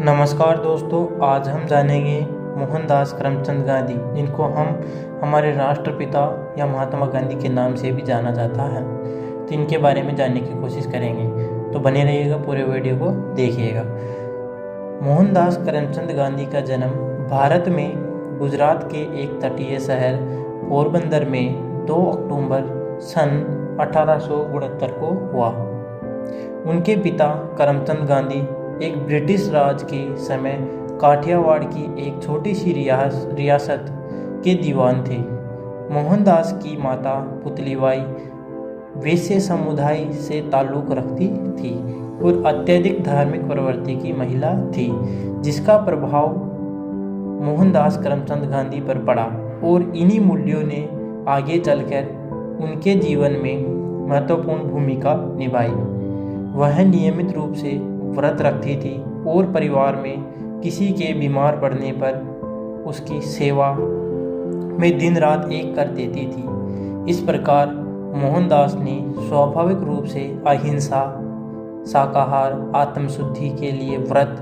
नमस्कार दोस्तों, आज हम जानेंगे मोहनदास करमचंद गांधी, जिनको हम हमारे राष्ट्रपिता या महात्मा गांधी के नाम से भी जाना जाता है। तो इनके बारे में जानने की कोशिश करेंगे, तो बने रहिएगा, पूरे वीडियो को देखिएगा। मोहनदास करमचंद गांधी का जन्म भारत में गुजरात के एक तटीय शहर पोरबंदर में 2 अक्टूबर सन 1869 को हुआ। उनके पिता करमचंद गांधी एक ब्रिटिश राज के समय काठियावाड़ की एक छोटी सी रियासत के दीवान थे। मोहनदास की माता पुतलीबाई वैश्य समुदाय से ताल्लुक़ रखती थी और अत्यधिक धार्मिक प्रवृत्ति की महिला थी, जिसका प्रभाव मोहनदास करमचंद गांधी पर पड़ा और इन्हीं मूल्यों ने आगे चलकर उनके जीवन में महत्वपूर्ण भूमिका निभाई। वह नियमित रूप से व्रत रखती थी और परिवार में किसी के बीमार पड़ने पर उसकी सेवा में दिन रात एक कर देती थी। इस प्रकार मोहनदास ने स्वाभाविक रूप से अहिंसा, शाकाहार, आत्मशुद्धि के लिए व्रत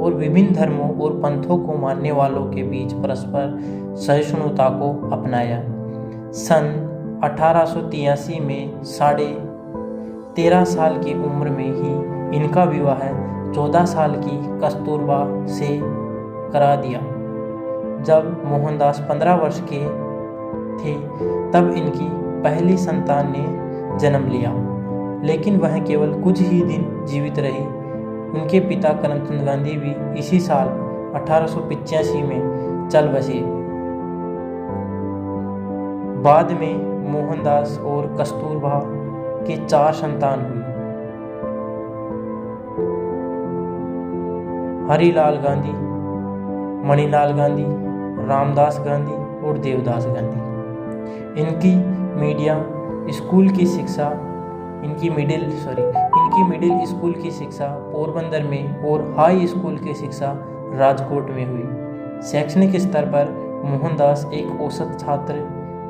और विभिन्न धर्मों और पंथों को मानने वालों के बीच परस्पर सहिष्णुता को अपनाया। सन 1883 में 13.5 साल की उम्र में ही इनका विवाह 14 साल की कस्तूरबा से करा दिया। जब मोहनदास 15 वर्ष के थे तब इनकी पहली संतान ने जन्म लिया, लेकिन वह केवल कुछ ही दिन जीवित रही। उनके पिता करमचंद गांधी भी इसी साल 1885 में चल बसे। बाद में मोहनदास और कस्तूरबा के 4 संतान हुई: हरिलाल गांधी, मणिलाल गांधी, रामदास गांधी और देवदास गांधी। इनकी मिडिल स्कूल की शिक्षा पोरबंदर में और हाई स्कूल की शिक्षा राजकोट में हुई। शैक्षणिक स्तर पर मोहनदास एक औसत छात्र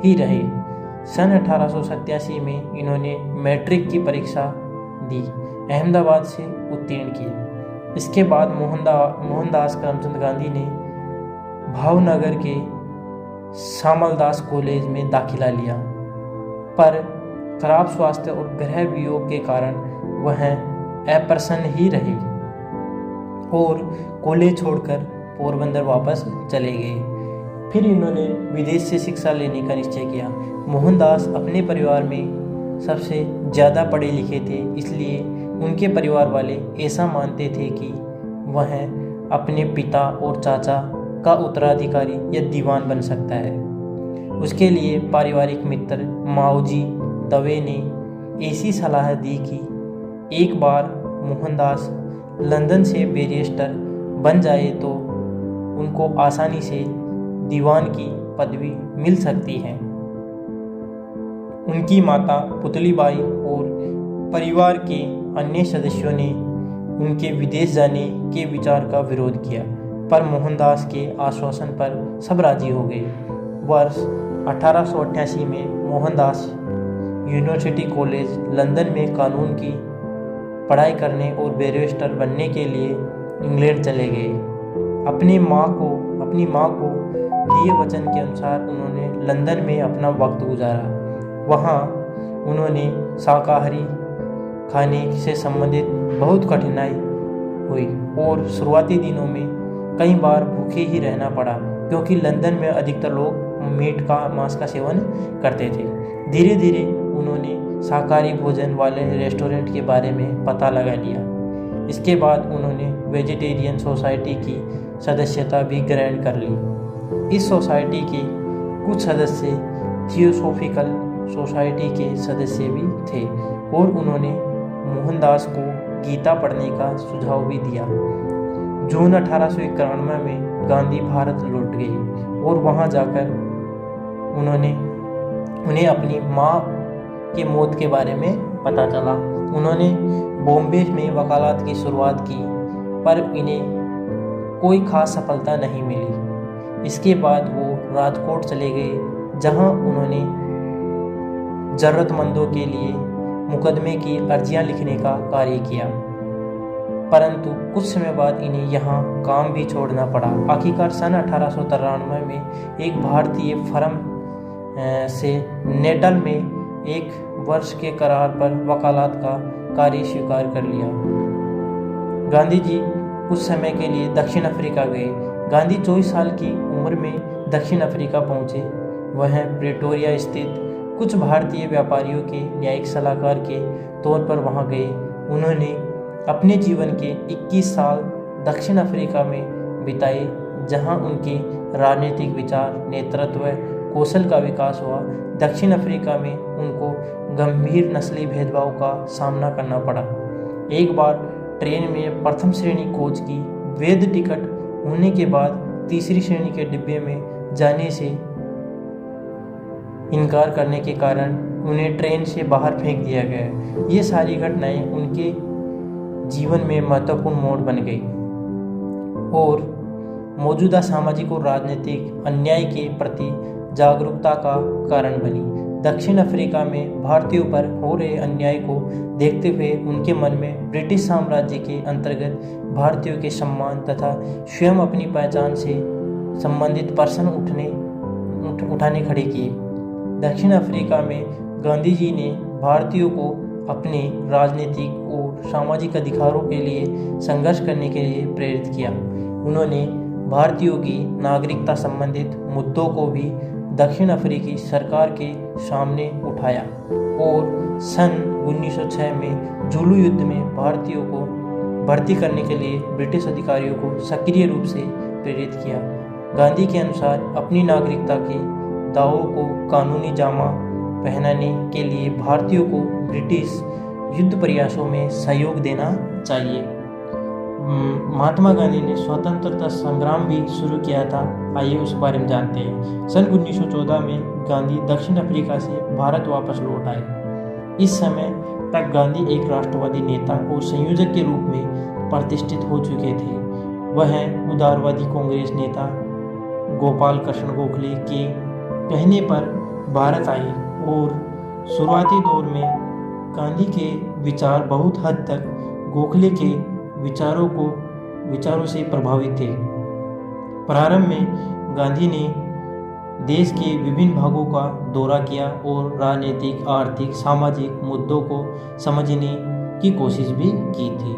ही रहे। सन 1887 में इन्होंने मैट्रिक की परीक्षा दी, अहमदाबाद से उत्तीर्ण किया। इसके बाद मोहनदास करमचंद गांधी ने भावनगर के श्यामलदास कॉलेज में दाखिला लिया, पर खराब स्वास्थ्य और ग्रह वियोग के कारण वह अप्रसन्न ही रहे और कॉलेज छोड़कर पोरबंदर वापस चले गए। फिर इन्होंने विदेश से शिक्षा लेने का निश्चय किया। मोहनदास अपने परिवार में सबसे ज़्यादा पढ़े लिखे थे, इसलिए उनके परिवार वाले ऐसा मानते थे कि वह अपने पिता और चाचा का उत्तराधिकारी या दीवान बन सकता है। उसके लिए पारिवारिक मित्र माओजी दवे ने ऐसी सलाह दी कि एक बार मोहनदास लंदन से बैरिस्टर बन जाए तो उनको आसानी से दीवान की पदवी मिल सकती है। उनकी माता पुतलीबाई और परिवार के अन्य सदस्यों ने उनके विदेश जाने के विचार का विरोध किया, पर मोहनदास के आश्वासन पर सब राजी हो गए। वर्ष 1888 में मोहनदास यूनिवर्सिटी कॉलेज लंदन में कानून की पढ़ाई करने और बैरिस्टर बनने के लिए इंग्लैंड चले गए। अपनी माँ को दिए वचन के अनुसार उन्होंने लंदन में अपना वक्त गुजारा। वहाँ उन्होंने शाकाहारी खाने से संबंधित बहुत कठिनाई हुई और शुरुआती दिनों में कई बार भूखे ही रहना पड़ा, क्योंकि लंदन में अधिकतर लोग मांस का सेवन करते थे। धीरे धीरे उन्होंने शाकाहारी भोजन वाले रेस्टोरेंट के बारे में पता लगा लिया। इसके बाद उन्होंने वेजिटेरियन सोसाइटी की सदस्यता भी ग्रहण कर ली। इस सोसाइटी के कुछ सदस्य थियोसॉफिकल सोसाइटी के सदस्य भी थे और उन्होंने मोहनदास को गीता पढ़ने का सुझाव भी दिया। जून 1891 में गांधी भारत लौट गए और वहां जाकर उन्हें अपनी माँ के मौत के बारे में पता चला। उन्होंने बॉम्बे में वकालत की शुरुआत की, पर इन्हें कोई खास सफलता नहीं मिली। इसके बाद वो राजकोट चले गए, जहां उन्होंने ज़रूरतमंदों के लिए मुकदमे की अर्जियां लिखने का कार्य किया। परंतु कुछ समय बाद इन्हें यहाँ काम भी छोड़ना पड़ा। आखिरकार सन 1893 में एक भारतीय फर्म से नेटल में 1 वर्ष के करार पर वकालत का कार्य स्वीकार कर लिया। गांधी जी कुछ समय के लिए दक्षिण अफ्रीका गए। गांधी 24 साल की उम्र में दक्षिण अफ्रीका पहुंचे। वह प्रेटोरिया स्थित कुछ भारतीय व्यापारियों के न्यायिक सलाहकार के तौर पर वहां गए। उन्होंने अपने जीवन के 21 साल दक्षिण अफ्रीका में बिताए, जहां उनके राजनीतिक विचार, नेतृत्व कौशल का विकास हुआ। दक्षिण अफ्रीका में उनको गंभीर नस्ली भेदभाव का सामना करना पड़ा। एक बार ट्रेन में प्रथम श्रेणी कोच की वैध टिकट होने के बाद तीसरी श्रेणी के डिब्बे में जाने से इनकार करने के कारण उन्हें ट्रेन से बाहर फेंक दिया गया। ये सारी घटनाएं उनके जीवन में महत्वपूर्ण मोड़ बन गई और मौजूदा सामाजिक और राजनीतिक अन्याय के प्रति जागरूकता का कारण बनी। दक्षिण अफ्रीका में भारतीयों पर हो रहे अन्याय को देखते हुए उनके मन में ब्रिटिश साम्राज्य के अंतर्गत भारतीयों के सम्मान तथा स्वयं अपनी पहचान से संबंधित प्रश्न उठाने खड़े किए। दक्षिण अफ्रीका में गांधी जी ने भारतीयों को अपने राजनीतिक और सामाजिक अधिकारों के लिए संघर्ष करने के लिए प्रेरित किया। उन्होंने भारतीयों की नागरिकता संबंधित मुद्दों को भी दक्षिण अफ्रीकी सरकार के सामने उठाया और सन 1906 में जुलू युद्ध में भारतीयों को भर्ती करने के लिए ब्रिटिश अधिकारियों को सक्रिय रूप से प्रेरित किया। गांधी के अनुसार अपनी नागरिकता के दावों को कानूनी जामा पहनाने के लिए भारतीयों को ब्रिटिश युद्ध प्रयासों में सहयोग देना चाहिए। महात्मा गांधी ने स्वतंत्रता संग्राम भी शुरू किया था। आइए उस बारे में जानते हैं। सन 1914 में गांधी दक्षिण अफ्रीका से भारत वापस लौट आए। इस समय तक गांधी एक राष्ट्रवादी नेता और संयोजक के रूप में प्रतिष्ठित हो चुके थे। वह उदारवादी कांग्रेस नेता गोपाल कृष्ण गोखले के कहने पर भारत आए और शुरुआती दौर में गांधी के विचार बहुत हद तक गोखले के विचारों से प्रभावित थे। प्रारंभ में गांधी ने देश के विभिन्न भागों का दौरा किया और राजनीतिक, आर्थिक, सामाजिक मुद्दों को समझने की कोशिश भी की थी।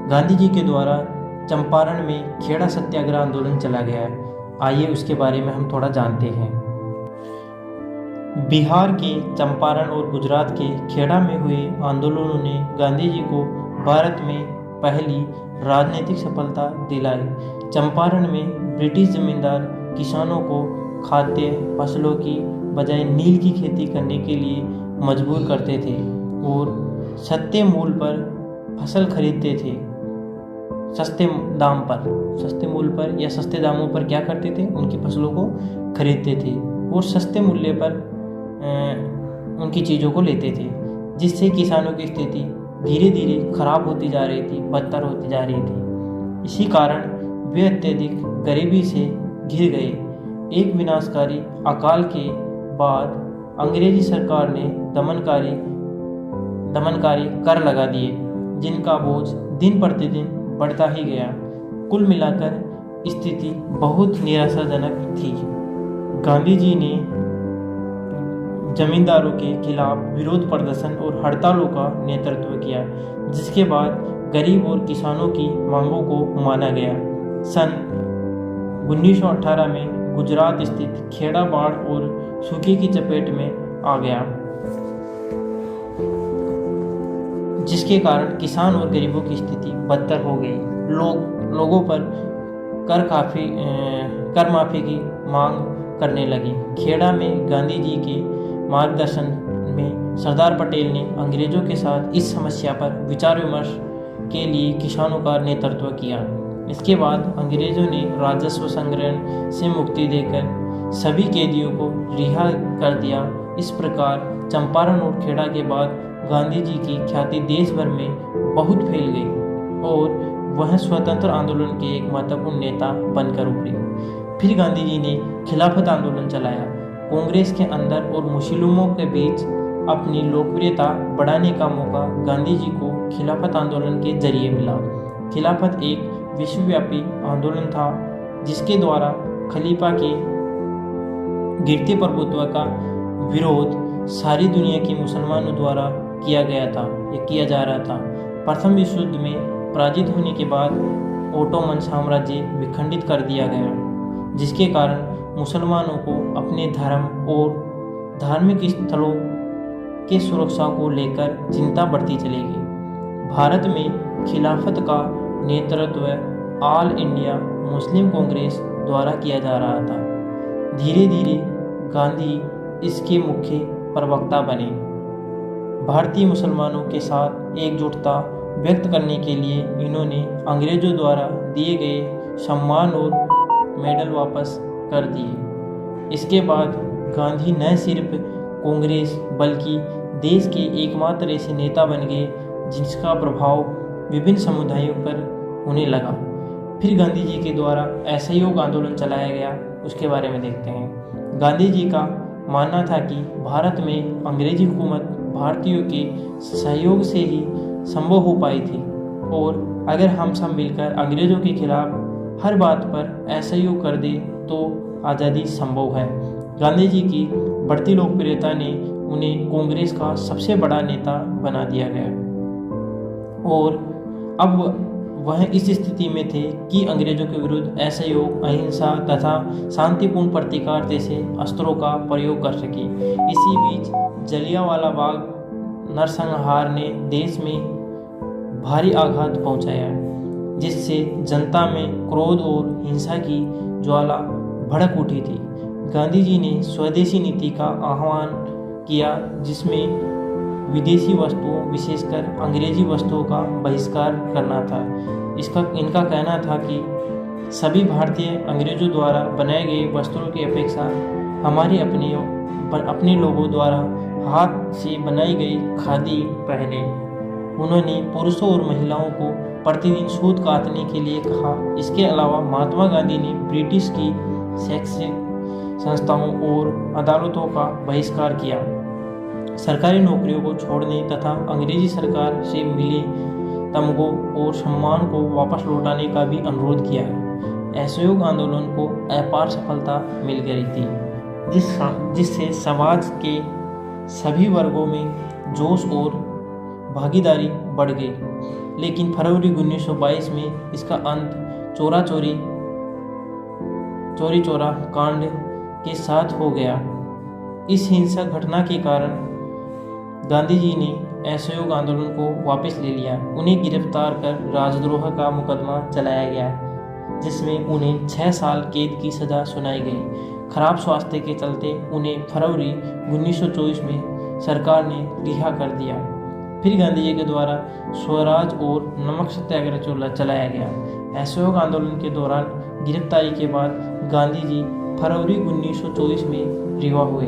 गांधी जी के द्वारा चंपारण में खेड़ा सत्याग्रह आंदोलन चला गया। आइए उसके बारे में हम थोड़ा जानते हैं। बिहार के चंपारण और गुजरात के खेड़ा में हुए आंदोलनों ने गांधी जी को भारत में पहली राजनीतिक सफलता दिलाई। चंपारण में ब्रिटिश जमींदार किसानों को खाद्य फसलों की बजाय नील की खेती करने के लिए मजबूर करते थे और सस्ते मूल्य पर फसल खरीदते थे। सस्ते मूल्य पर या सस्ते दामों पर क्या करते थे, उनकी फसलों को खरीदते थे और सस्ते मूल्य पर उनकी चीज़ों को लेते थे, जिससे किसानों की स्थिति धीरे धीरे खराब होती जा रही थी, बदतर होती जा रही थी। इसी कारण वे अत्यधिक गरीबी से घिर गए। एक विनाशकारी अकाल के बाद अंग्रेजी सरकार ने दमनकारी कर लगा दिए, जिनका बोझ दिन प्रतिदिन बढ़ता ही गया। कुल मिलाकर स्थिति बहुत निराशाजनक थी। गांधी जी ने जमींदारों के खिलाफ विरोध प्रदर्शन और हड़तालों का नेतृत्व किया, जिसके बाद गरीब और किसानों की मांगों को माना गया। सन 1918 में गुजरात स्थित खेड़ा बाढ़ और सूखे की चपेट में आ गया, जिसके कारण किसान और गरीबों की स्थिति बदतर हो गई। लोगों पर कर माफी की मांग करने लगी। खेड़ा में गांधी जी के मार्गदर्शन में सरदार पटेल ने अंग्रेजों के साथ इस समस्या पर विचार विमर्श के लिए किसानों का नेतृत्व किया। इसके बाद अंग्रेजों ने राजस्व संग्रहण से मुक्ति देकर सभी कैदियों को रिहा कर दिया। इस प्रकार चंपारण और खेड़ा के बाद गांधी जी की ख्याति देश भर में बहुत फैल गई और वह स्वतंत्र आंदोलन के एक महत्वपूर्ण नेता बनकर उभरे। फिर गांधी जी ने खिलाफत आंदोलन चलाया। कांग्रेस के अंदर और मुस्लिमों के बीच अपनी लोकप्रियता बढ़ाने का मौका गांधी जी को खिलाफत आंदोलन के जरिए मिला। खिलाफत एक विश्वव्यापी आंदोलन था जिसके द्वारा खलीफा के गिरते प्रभुत्व का विरोध सारी दुनिया के मुसलमानों द्वारा किया गया था या किया जा रहा था। प्रथम विश्व युद्ध में पराजित होने के बाद ओटोमन साम्राज्य विखंडित कर दिया गया, जिसके कारण मुसलमानों को अपने धर्म और धार्मिक स्थलों के सुरक्षा को लेकर चिंता बढ़ती चली गई। भारत में खिलाफत का नेतृत्व ऑल इंडिया मुस्लिम कांग्रेस द्वारा किया जा रहा था। धीरे धीरे गांधी इसके मुख्य प्रवक्ता बने। भारतीय मुसलमानों के साथ एकजुटता व्यक्त करने के लिए इन्होंने अंग्रेजों द्वारा दिए गए सम्मान और मेडल वापस कर दिए। इसके बाद गांधी न सिर्फ कांग्रेस बल्कि देश के एकमात्र ऐसे नेता बन गए जिसका प्रभाव विभिन्न समुदायों पर होने लगा। फिर गांधी जी के द्वारा असहयोग आंदोलन चलाया गया, उसके बारे में देखते हैं। गांधी जी का मानना था कि भारत में अंग्रेजी हुकूमत भारतीयों के सहयोग से ही संभव हो पाई थी और अगर हम सब मिलकर अंग्रेजों के खिलाफ हर बात पर असहयोग कर दे तो आज़ादी संभव है। गांधी जी की बढ़ती लोकप्रियता ने उन्हें कांग्रेस का सबसे बड़ा नेता बना दिया गया और अब वह इस स्थिति में थे कि अंग्रेजों के विरुद्ध असहयोग, अहिंसा तथा शांतिपूर्ण प्रतिकार जैसे अस्त्रों का प्रयोग कर सके। इसी बीच जलियांवाला बाग नरसंहार ने देश में भारी आघात पहुंचाया, जिससे जनता में क्रोध और हिंसा की ज्वाला भड़क उठी थी। गांधी जी ने स्वदेशी नीति का आह्वान किया, जिसमें विदेशी वस्तुओं विशेषकर अंग्रेजी वस्तुओं का बहिष्कार करना था। इनका कहना था कि सभी भारतीय अंग्रेजों द्वारा बनाए गए वस्त्रों की अपेक्षा हमारे अपने लोगों द्वारा हाथ से बनाई गई खादी पहने। उन्होंने पुरुषों और महिलाओं को प्रतिदिन सूत काटने के लिए कहा। इसके अलावा महात्मा गांधी ने ब्रिटिश की शैक्षिक संस्थाओं और अदालतों का बहिष्कार किया, सरकारी नौकरियों को छोड़ने तथा अंग्रेजी सरकार से मिले तमगों और सम्मान को वापस लौटाने का भी अनुरोध किया है। असहयोग आंदोलन को अपार सफलता मिल गई थी, जिससे समाज के सभी वर्गों में जोश और भागीदारी बढ़ गई। लेकिन फरवरी 1922 में इसका अंत चोरी चोरा कांड के साथ हो गया। इस हिंसक घटना के कारण गांधी जी ने असहयोग आंदोलन को वापस ले लिया। उन्हें गिरफ्तार कर राजद्रोह का मुकदमा चलाया गया, जिसमें उन्हें 6 साल कैद की सज़ा सुनाई गई। खराब स्वास्थ्य के चलते उन्हें फरवरी 1924 में सरकार ने रिहा कर दिया। फिर गांधी जी के द्वारा स्वराज और नमक सत्याग्रह चलाया गया। असहयोग आंदोलन के दौरान गिरफ्तारी के बाद गांधी जी फरवरी 1924 में रिहा हुए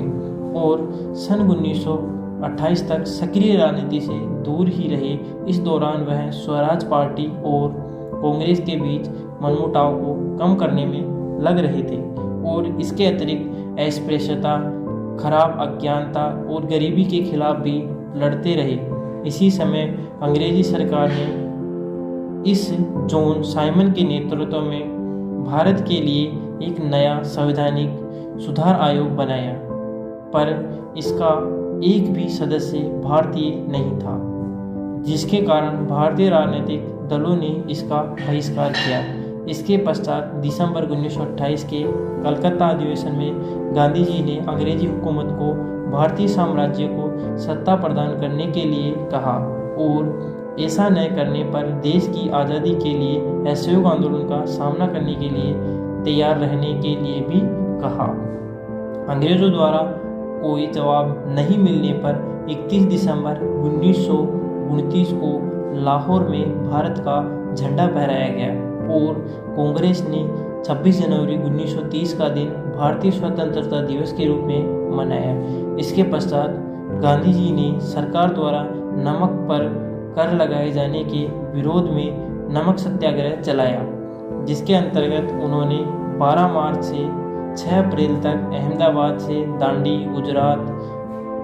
और सन 1928 तक सक्रिय राजनीति से दूर ही रहे। इस दौरान वह स्वराज पार्टी और कांग्रेस के बीच मनमुटाव को कम करने में लग रहे थे और इसके अतिरिक्त अस्पृश्यता, खराब अज्ञानता और गरीबी के खिलाफ भी लड़ते रहे। इसी समय अंग्रेजी सरकार ने इस जॉन साइमन के नेतृत्व में भारत के लिए एक नया संवैधानिक सुधार आयोग बनाया, पर इसका एक भी सदस्य भारतीय नहीं था, जिसके कारण भारतीय राजनीतिक दलों ने इसका बहिष्कार किया। इसके पश्चात दिसंबर 1928 के कलकत्ता अधिवेशन में गांधी जी ने अंग्रेजी हुकूमत को भारतीय साम्राज्य को सत्ता प्रदान करने के लिए कहा और ऐसा न करने पर देश की आज़ादी के लिए असहयोग आंदोलन का सामना करने के लिए तैयार रहने के लिए भी कहा। अंग्रेजों द्वारा कोई जवाब नहीं मिलने पर 31 दिसंबर 1929 को लाहौर में भारत का झंडा फहराया गया और कांग्रेस ने 26 जनवरी 1930 का दिन भारतीय स्वतंत्रता दिवस के रूप में मनाया। इसके पश्चात गांधी जी ने सरकार द्वारा नमक पर कर लगाए जाने के विरोध में नमक सत्याग्रह चलाया, जिसके अंतर्गत उन्होंने 12 मार्च से 6 अप्रैल तक अहमदाबाद से दांडी गुजरात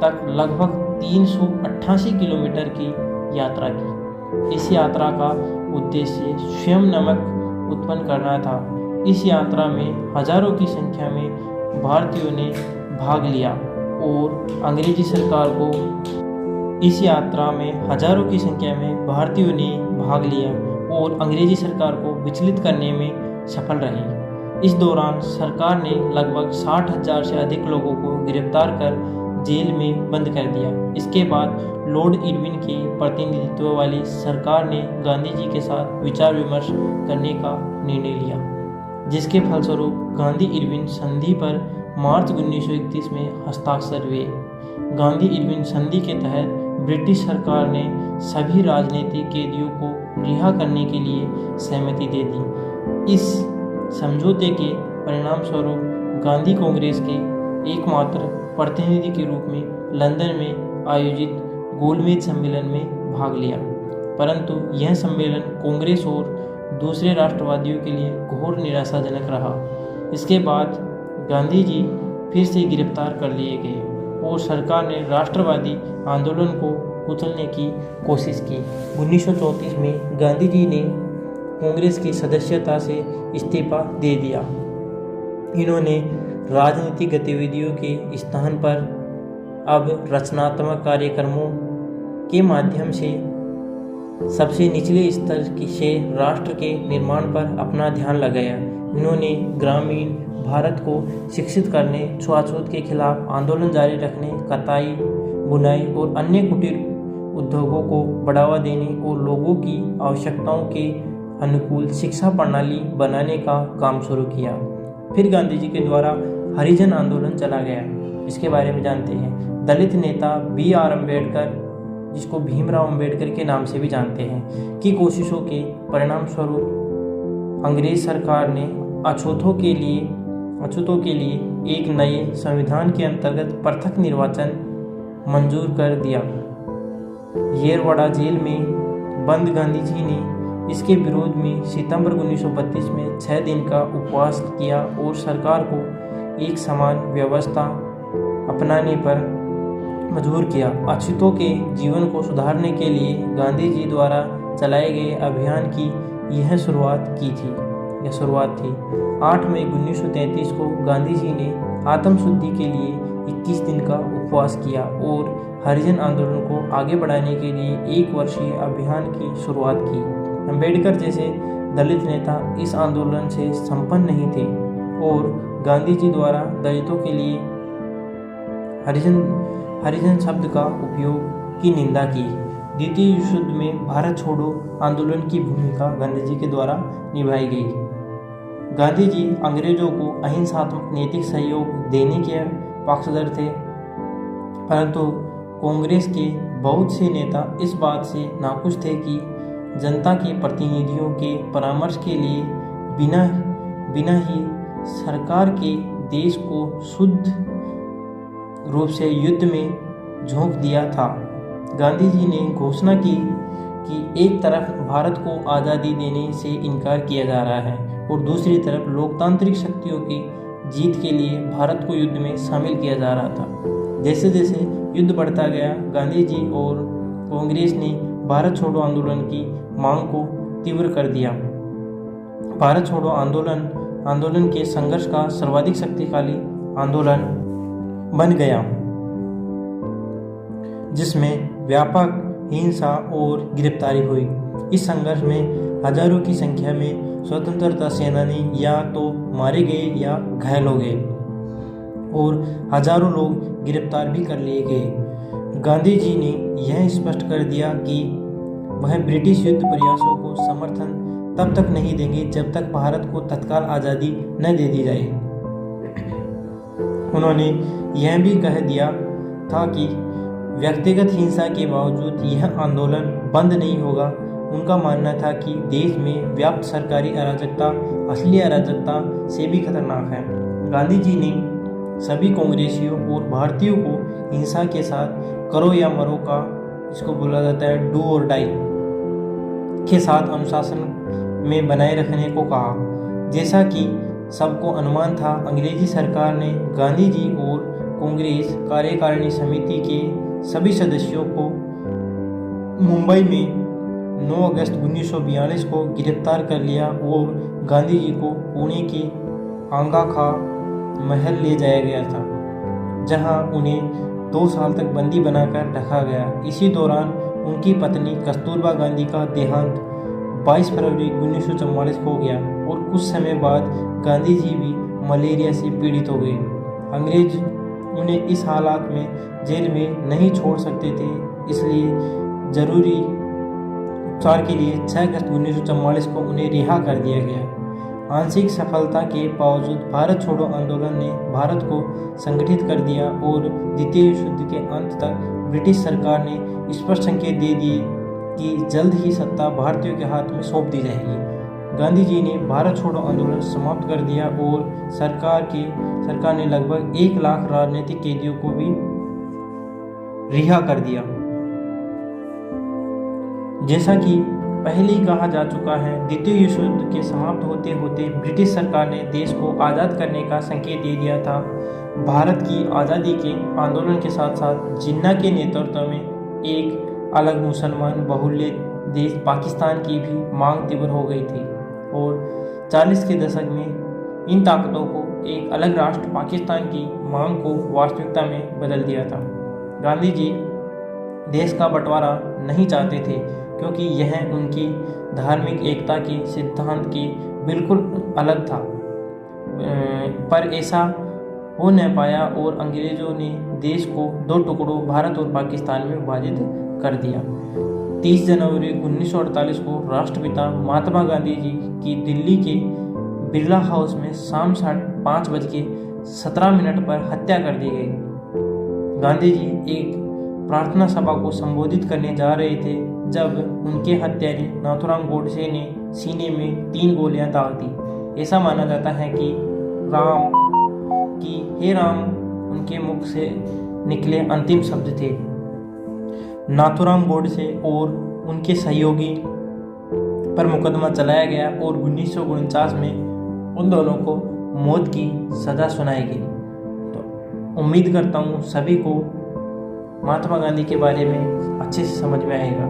तक लगभग 388 किलोमीटर की यात्रा की। इस यात्रा का उद्देश्य स्वयं नमक उत्पन्न करना था। इस यात्रा में हजारों की संख्या में भारतीयों ने भाग लिया और अंग्रेजी सरकार को अंग्रेजी सरकार को विचलित करने में सफल रही। इस दौरान सरकार ने लगभग 60,000 से अधिक लोगों को गिरफ्तार कर जेल में बंद कर दिया। इसके बाद लॉर्ड इरविन के प्रतिनिधित्व वाली सरकार ने गांधी जी के साथ विचार विमर्श करने का निर्णय लिया, जिसके फलस्वरूप गांधी इरविन संधि पर मार्च 1931 में हस्ताक्षर हुए। गांधी इरविन संधि के तहत ब्रिटिश सरकार ने सभी राजनीतिक कैदियों को रिहा करने के लिए सहमति दे दी। इस समझौते के परिणाम स्वरूप गांधी कांग्रेस के एकमात्र प्रतिनिधि के रूप में लंदन में आयोजित गोलमेज सम्मेलन में भाग लिया, परंतु यह सम्मेलन कांग्रेस और दूसरे राष्ट्रवादियों के लिए घोर निराशाजनक रहा। इसके बाद गांधी जी फिर से गिरफ्तार कर लिए गए और सरकार ने राष्ट्रवादी आंदोलन को कुचलने की कोशिश की। 1934 में गांधी जी ने कांग्रेस की सदस्यता से इस्तीफा दे दिया। इन्होंने राजनीतिक गतिविधियों के स्थान पर अब रचनात्मक कार्यक्रमों के माध्यम से सबसे निचले स्तर से राष्ट्र के निर्माण पर अपना ध्यान लगाया। इन्होंने ग्रामीण भारत को शिक्षित करने, छुआछूत के खिलाफ आंदोलन जारी रखने, कताई, बुनाई और अन्य कुटीर उद्योगों को बढ़ावा देने और लोगों की आवश्यकताओं के अनुकूल शिक्षा प्रणाली बनाने का काम शुरू किया। फिर गांधी जी के द्वारा हरिजन आंदोलन चला गया। इसके बारे में जानते हैं। दलित नेता B.R. अम्बेडकर, जिसको भीमराव अम्बेडकर के नाम से भी जानते हैं, की कोशिशों के परिणाम स्वरूप अंग्रेज सरकार ने अछूतों के लिए एक नए संविधान के अंतर्गत पृथक निर्वाचन मंजूर कर दिया। येरवड़ा जेल में बंद गांधी जी ने इसके विरोध में सितंबर 1932 में 6 दिन का उपवास किया और सरकार को एक समान व्यवस्था अपनाने पर मजबूर किया। अछूतों के जीवन को सुधारने के लिए गांधी जी द्वारा चलाए गए अभियान की यह शुरुआत थी। 8 मई 1933 को गांधी जी ने आत्मशुद्धि के लिए 21 दिन का उपवास किया और हरिजन आंदोलन को आगे बढ़ाने के लिए 1 वर्षीय अभियान की शुरुआत की। अम्बेडकर जैसे दलित नेता इस आंदोलन से संपन्न नहीं थे और गांधी जी द्वारा दलितों के लिए हरिजन शब्द का उपयोग की निंदा की। द्वितीय विश्व युद्ध में भारत छोड़ो आंदोलन की भूमिका गांधी जी के द्वारा निभाई गई। गांधी जी अंग्रेजों को अहिंसात्मक नैतिक सहयोग देने के पक्षधर थे, परंतु कांग्रेस के बहुत से नेता इस बात से नाखुश थे कि जनता के प्रतिनिधियों के परामर्श के लिए बिना ही सरकार के देश को शुद्ध रूप से युद्ध में झोंक दिया था। गांधी जी ने घोषणा की कि एक तरफ भारत को आज़ादी देने से इनकार किया जा रहा है और दूसरी तरफ लोकतांत्रिक शक्तियों की जीत के लिए भारत को युद्ध में शामिल किया जा रहा था। जैसे जैसे युद्ध बढ़ता गया, गांधी जी और कांग्रेस ने भारत छोड़ो आंदोलन की मांग को तीव्र कर दिया। भारत छोड़ो आंदोलन के संघर्ष का सर्वाधिक शक्तिशाली आंदोलन बन गया, जिसमें व्यापक हिंसा और गिरफ्तारी हुई। इस संघर्ष में हजारों की संख्या में स्वतंत्रता सेनानी या तो मारे गए या घायल हो गए और हजारों लोग गिरफ्तार भी कर लिए गए। गांधी जी ने यह स्पष्ट कर दिया कि वह ब्रिटिश युद्ध प्रयासों को समर्थन तब तक नहीं देंगे जब तक भारत को तत्काल आज़ादी न दे दी जाए। उन्होंने यह भी कह दिया था कि व्यक्तिगत हिंसा के बावजूद यह आंदोलन बंद नहीं होगा। उनका मानना था कि देश में व्याप्त सरकारी अराजकता असली अराजकता से भी खतरनाक है। गांधी जी ने सभी कांग्रेसियों और भारतीयों को हिंसा के साथ करो या मरो का, इसको बोला जाता है डू और डाई, के साथ अनुशासन में बनाए रखने को कहा। जैसा कि सबको अनुमान था, अंग्रेजी सरकार ने गांधी जी और कांग्रेस कार्यकारिणी समिति के सभी सदस्यों को मुंबई में 9 अगस्त 1942 को गिरफ्तार कर लिया और गांधी जी को पुणे के आंगा खा महल ले जाया गया था, जहां उन्हें 2 साल तक बंदी बनाकर रखा गया। इसी दौरान उनकी पत्नी कस्तूरबा गांधी का देहांत 22 फरवरी 1944 को हो गया और कुछ समय बाद गांधी जी भी मलेरिया से पीड़ित हो गए। अंग्रेज उन्हें इस हालात में जेल में नहीं छोड़ सकते थे, इसलिए जरूरी उपचार के लिए 6 अगस्त 1944 को उन्हें रिहा कर दिया गया। आंशिक सफलता के बावजूद भारत छोड़ो आंदोलन ने भारत को संगठित कर दिया और द्वितीय विश्व युद्ध के अंत तक ब्रिटिश सरकार ने स्पष्ट संकेत दे दिए कि जल्द ही सत्ता भारतीयों के हाथ में सौंप दी जाएगी। गांधी जी ने भारत छोड़ो आंदोलन समाप्त कर दिया और सरकार ने लगभग 1 लाख राजनीतिक कैदियों को भी रिहा कर दिया। जैसा कि पहले ही कहा जा चुका है, द्वितीय विश्व युद्ध के समाप्त होते होते ब्रिटिश सरकार ने देश को आज़ाद करने का संकेत दे दिया था। भारत की आज़ादी के आंदोलन के साथ साथ जिन्ना के नेतृत्व में एक अलग मुसलमान बहुल्य देश पाकिस्तान की भी मांग तीव्र हो गई थी और 40 के दशक में इन ताकतों को एक अलग राष्ट्र पाकिस्तान की मांग को वास्तविकता में बदल दिया था। गांधी जी देश का बंटवारा नहीं चाहते थे क्योंकि यह उनकी धार्मिक एकता के सिद्धांत के बिल्कुल अलग था, पर ऐसा हो न पाया और अंग्रेजों ने देश को 2 टुकड़ों भारत और पाकिस्तान में विभाजित कर दिया। 30 जनवरी 1948 को राष्ट्रपिता महात्मा गांधी जी की दिल्ली के बिरला हाउस में शाम 5:17 पर हत्या कर दी गई। गांधी जी एक प्रार्थना सभा को संबोधित करने जा रहे थे जब उनके हत्यारे नाथूराम गोडसे ने सीने में 3 गोलियां दाग दी। ऐसा माना जाता है कि हे राम उनके मुख से निकले अंतिम शब्द थे। नाथूराम गोडसे और उनके सहयोगी पर मुकदमा चलाया गया और 1949 में उन दोनों को मौत की सज़ा सुनाई गई। तो उम्मीद करता हूँ सभी को महात्मा गांधी के बारे में अच्छे से समझ में आएगा।